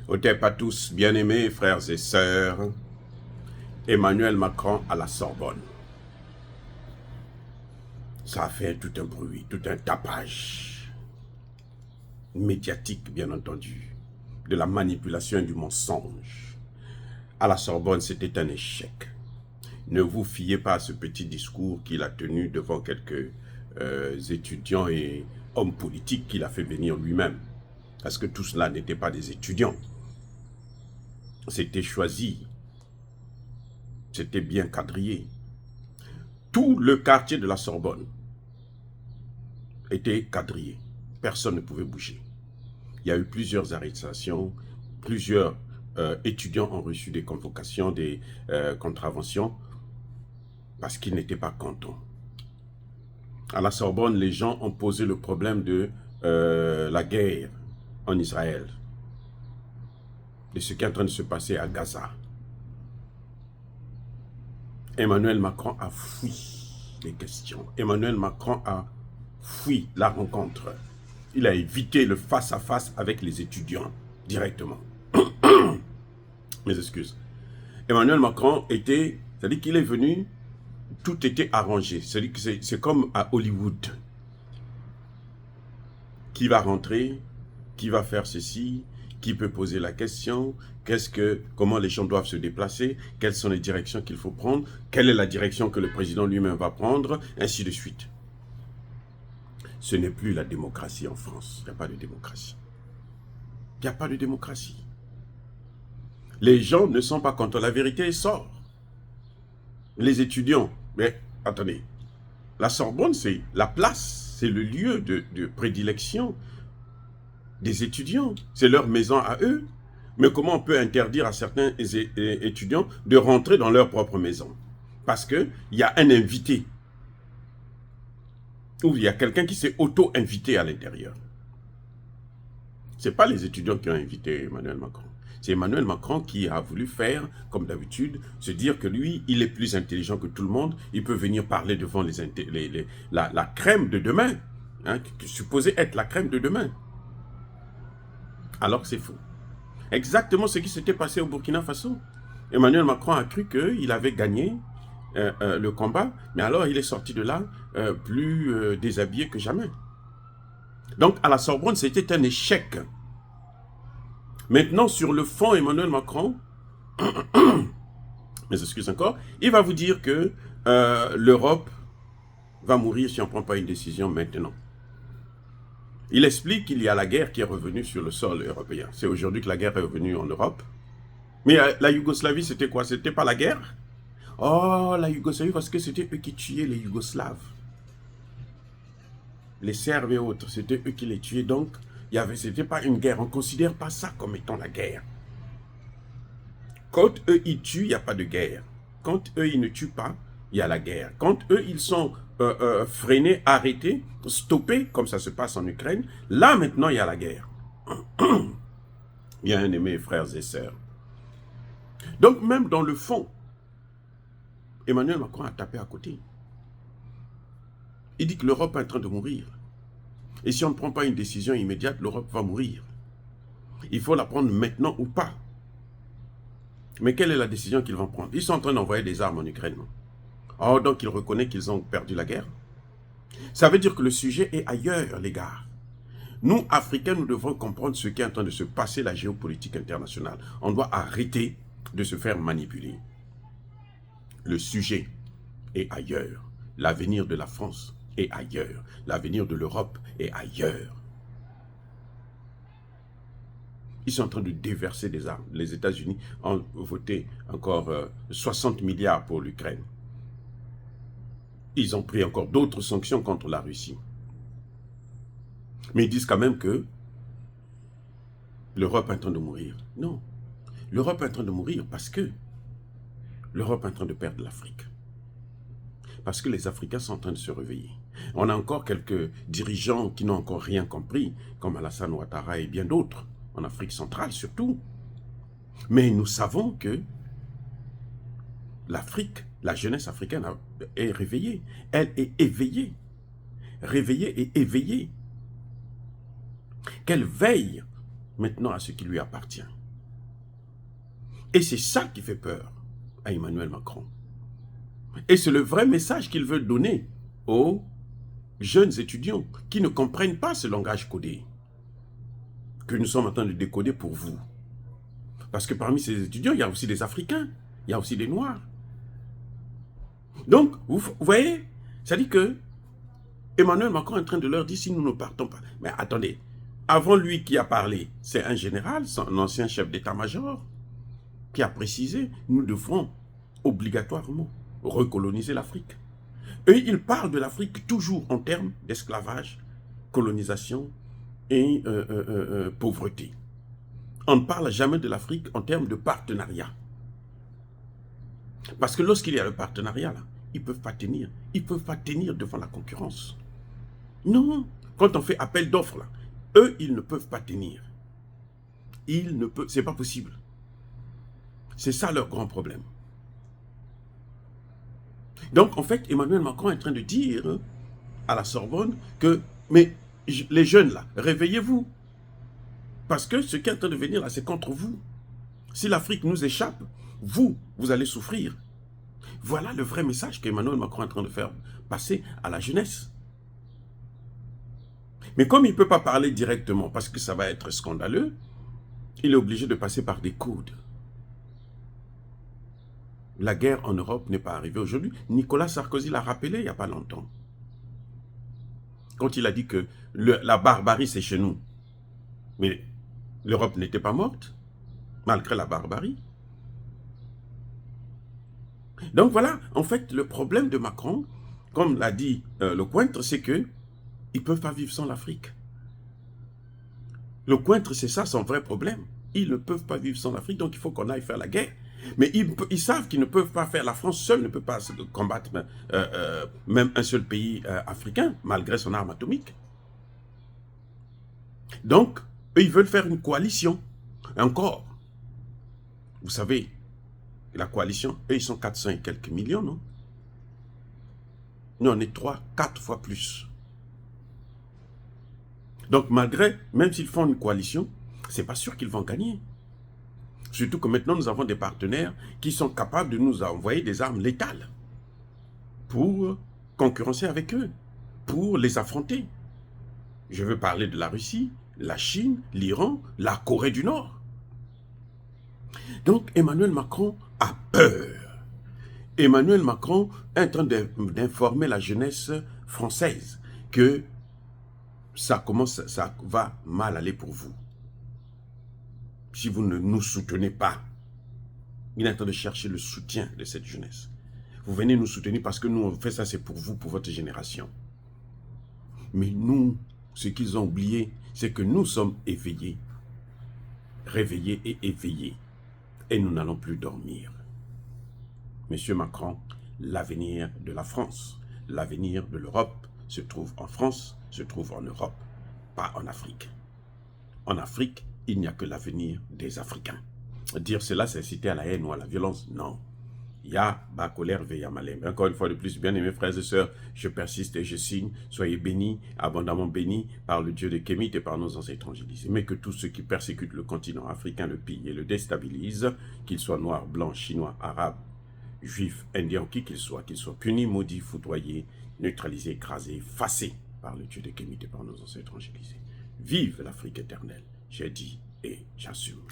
Otep à tous, bien-aimés frères et sœurs, Emmanuel Macron à la Sorbonne. Ça a fait tout un bruit, tout un tapage médiatique, bien entendu, de la manipulation et du mensonge. À la Sorbonne, c'était un échec. Ne vous fiez pas à ce petit discours qu'il a tenu devant quelques étudiants et hommes politiques qu'il a fait venir lui-même. Parce que tout cela n'était pas des étudiants. C'était choisi. C'était bien quadrillé. Tout le quartier de la Sorbonne était quadrillé. Personne ne pouvait bouger. Il y a eu plusieurs arrestations, plusieurs étudiants ont reçu des convocations, des contraventions, parce qu'ils n'étaient pas contents. À la Sorbonne, les gens ont posé le problème de la guerre en Israël, de ce qui est en train de se passer à Gaza. Emmanuel Macron a fui les questions. Emmanuel Macron a fui la rencontre. Il a évité le face-à-face avec les étudiants directement. Mes excuses. Emmanuel Macron était, c'est-à-dire qu'il est venu, tout était arrangé. C'est-à-dire que c'est comme à Hollywood. Qui va rentrer, qui va faire ceci, qui peut poser la question, comment les gens doivent se déplacer, quelles sont les directions qu'il faut prendre, quelle est la direction que le président lui-même va prendre, ainsi de suite. Ce n'est plus la démocratie en France. Il n'y a pas de démocratie. Il n'y a pas de démocratie. Les gens ne sont pas contents. La vérité sort. Les étudiants, mais attendez, la Sorbonne, c'est la place, c'est le lieu de prédilection des étudiants. C'est leur maison à eux. Mais comment on peut interdire à certains étudiants de rentrer dans leur propre maison? Parce qu'il y a un invité. Ou il y a quelqu'un qui s'est auto-invité à l'intérieur. Ce n'est pas les étudiants qui ont invité Emmanuel Macron. C'est Emmanuel Macron qui a voulu faire, comme d'habitude, se dire que lui, il est plus intelligent que tout le monde. Il peut venir parler devant la crème de demain, hein, qui est supposée être la crème de demain. Alors que c'est faux. Exactement ce qui s'était passé au Burkina Faso. Emmanuel Macron a cru qu'il avait gagné le combat, mais alors il est sorti de là plus déshabillé que jamais. Donc à la Sorbonne, c'était un échec. Maintenant, sur le fond, Emmanuel Macron, mais excuse encore, il va vous dire que l'Europe va mourir si on ne prend pas une décision maintenant. Il explique qu'il y a la guerre qui est revenue sur le sol européen. C'est aujourd'hui que la guerre est revenue en Europe. Mais la Yougoslavie, c'était quoi? C'était pas la guerre? Oh, la Yougoslavie, parce que c'était eux qui tuaient les Yougoslaves. Les Serbes et autres, c'était eux qui les tuaient. Donc, c'était pas une guerre. On ne considère pas ça comme étant la guerre. Quand eux, ils tuent, il n'y a pas de guerre. Quand eux, ils ne tuent pas, il y a la guerre. Quand eux, ils sont freinés, arrêtés, stoppés, comme ça se passe en Ukraine, là, maintenant, il y a la guerre. Bien-aimés frères et sœurs. Donc, même dans le fond, Emmanuel Macron a tapé à côté. Il dit que l'Europe est en train de mourir. Et si on ne prend pas une décision immédiate, l'Europe va mourir. Il faut la prendre maintenant ou pas. Mais quelle est la décision qu'ils vont prendre? Ils sont en train d'envoyer des armes en Ukraine. Oh, donc il reconnaît qu'ils ont perdu la guerre. Ça veut dire que le sujet est ailleurs, les gars. Nous, Africains, nous devons comprendre ce qui est en train de se passer, la géopolitique internationale. On doit arrêter de se faire manipuler. Le sujet est ailleurs. L'avenir de la France est ailleurs. L'avenir de l'Europe est ailleurs. Ils sont en train de déverser des armes. Les États-Unis ont voté encore 60 milliards pour l'Ukraine. Ils ont pris encore d'autres sanctions contre la Russie. Mais ils disent quand même que l'Europe est en train de mourir. Non. L'Europe est en train de mourir parce que l'Europe est en train de perdre l'Afrique. Parce que les Africains sont en train de se réveiller. On a encore quelques dirigeants qui n'ont encore rien compris, comme Alassane Ouattara et bien d'autres, en Afrique centrale surtout. Mais nous savons que l'Afrique, la jeunesse africaine est réveillée. Elle est éveillée. Réveillée et éveillée. Qu'elle veille maintenant à ce qui lui appartient. Et c'est ça qui fait peur à Emmanuel Macron. Et c'est le vrai message qu'il veut donner aux jeunes étudiants qui ne comprennent pas ce langage codé que nous sommes en train de décoder pour vous. Parce que parmi ces étudiants, il y a aussi des Africains, il y a aussi des Noirs. Donc, vous voyez, ça dit que Emmanuel Macron est en train de leur dire si nous ne partons pas. Mais attendez, avant lui qui a parlé, c'est un général, un ancien chef d'état-major, qui a précisé, nous devrons obligatoirement recoloniser l'Afrique. Et il parle de l'Afrique toujours en termes d'esclavage, colonisation et pauvreté. On ne parle jamais de l'Afrique en termes de partenariat. Parce que lorsqu'il y a le partenariat, là, ils ne peuvent pas tenir. Ils ne peuvent pas tenir devant la concurrence. Non, quand on fait appel d'offres, là, eux, ils ne peuvent pas tenir. Ils ne peuvent, c'est pas possible. C'est ça leur grand problème. Donc, en fait, Emmanuel Macron est en train de dire à la Sorbonne que, mais les jeunes là, réveillez-vous. Parce que ce qui est en train de venir là, c'est contre vous. Si l'Afrique nous échappe, vous allez souffrir. Voilà le vrai message qu'Emmanuel Macron est en train de faire passer à la jeunesse. Mais comme il ne peut pas parler directement, parce que ça va être scandaleux, il est obligé de passer par des codes. La guerre en Europe n'est pas arrivée aujourd'hui. Nicolas Sarkozy l'a rappelé il n'y a pas longtemps. Quand il a dit que la barbarie, c'est chez nous. Mais l'Europe n'était pas morte, malgré la barbarie. Donc voilà, en fait, le problème de Macron, comme l'a dit Lecointre, c'est qu'ils ne peuvent pas vivre sans l'Afrique. Lecointre, c'est ça son vrai problème. Ils ne peuvent pas vivre sans l'Afrique, donc il faut qu'on aille faire la guerre. Mais ils savent qu'ils ne peuvent pas faire, la France seule ne peut pas combattre même un seul pays africain, malgré son arme atomique. Donc, eux, ils veulent faire une coalition. Encore, vous savez, la coalition, eux, ils sont 400 et quelques millions, non? Nous, on est 3, 4 fois plus. Donc, malgré, même s'ils font une coalition, c'est pas sûr qu'ils vont gagner. Surtout que maintenant, nous avons des partenaires qui sont capables de nous envoyer des armes létales pour concurrencer avec eux, pour les affronter. Je veux parler de la Russie, la Chine, l'Iran, la Corée du Nord. Donc, Emmanuel Macron a peur. Emmanuel Macron est en train d'informer la jeunesse française que ça va mal aller pour vous. Si vous ne nous soutenez pas, il est en train de chercher le soutien de cette jeunesse. Vous venez nous soutenir parce que nous, on fait ça, c'est pour vous, pour votre génération. Mais nous, ce qu'ils ont oublié, c'est que nous sommes éveillés, réveillés et éveillés. Et nous n'allons plus dormir. Monsieur Macron, l'avenir de la France, l'avenir de l'Europe se trouve en France, se trouve en Europe, pas en Afrique. En Afrique, il n'y a que l'avenir des Africains. Dire cela, c'est inciter à la haine ou à la violence, non. Ya ba colère veilla malem. Encore une fois de plus, bien aimés frères et sœurs, je persiste et je signe. Soyez bénis, abondamment bénis par le Dieu de Kémit et par nos ancêtres évangélisés. Mais que tous ceux qui persécutent le continent africain le pillent et le déstabilisent, qu'ils soient noirs, blancs, chinois, arabes, juifs, indiens, qui qu'ils soient punis, maudits, foudroyés, neutralisés, écrasés, effacés par le Dieu de Kémit et par nos ancêtres évangélisés. Vive l'Afrique éternelle, j'ai dit et j'assume.